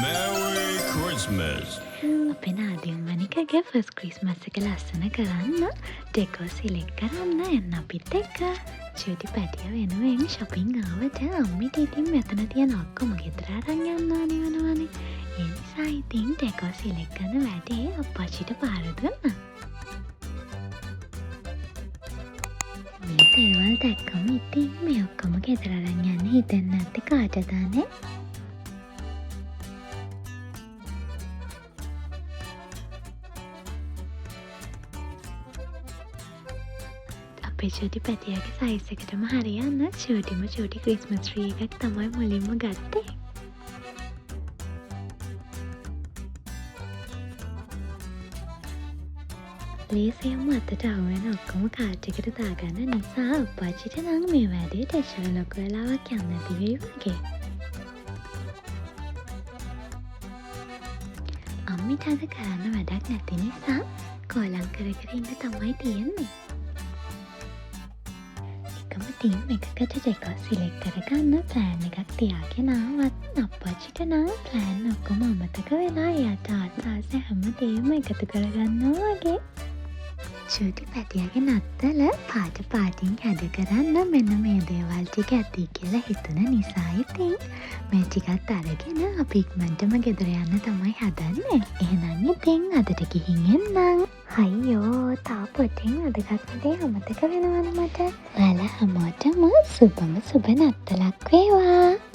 Merry Christmas. අපේ නාදියන් මනිකගේ ෆස් Christmas එක ලස්සන කරන්න ඩෙකෝ සිලෙක් කරන්න එන්න අපිත් එක්ක චුටි පැටිය වෙනුවෙන් ශොපිං ආවට අම්මිට ඉතින් මෙතන තියෙන ඔක්කොම ගෙදර අරන් යන්න ඕනේ වෙනවනේ. ඒ නිසා ඉතින් ඩෙකෝ සිලෙක් කරන වැඩේ අප්පච්චිට පාර දුන්නා. මේ දේවල් දැක්කම ඉතින් මේ ඔක්කොම ගෙදර අරන් යන්න හිතෙන්නේ නැත්තේ කාටදනේ? අපේ චුටි පැටියගේ සයිස් එකටම හරියන්න චූටිම චූටි ක්‍රිස්මස් ට්‍රී එකක් තමයි මුලින්ම ගත්තේ. ලේසියම අතට අවුවෙන ඔක්කොම කාට් එකට දාගන්න නිසා අප්පච්චිට නම් මේ වැඩේට එච්චර ලොකු වෙලාවක් යන්න නැති වෙයි වගේ. අම්මිට අද කරන්න වැඩක් නැති නිසා කෝලම් කර කර ඉන්න තමයි තියෙන්නේ. ටීම් එකකට ඩෙකෝ සිලෙක්ට් කරගන්න ප්ලෑන් එකක් තියාගෙන ආවත් අප්පච්චිට නම් ප්ලෑන් ඔක්කොම අමතක වෙලා එයාට ආස හැමදේම එකතු කරගන්නවා වගේ. චූටි පැටියගේ නත්තල පාටින් හැද කරන්න මෙන්න මේ දේවල් ටික ඇති කියලා හිතුන නිසා ඉතින් මේ ටිකත් අරගෙන අපි ඉක්මනටම ගෙදර යන්න තමයි හදන්නේ. එහෙනම් ඉතින් අදට ගිහින් එන්නම්. අයියෝ තාපොටින් අදගත්ම දේ අමතක වෙනවනේ මට. ඔයාලා හැමෝටම සුබම සුබ නත්තලක් වේවා.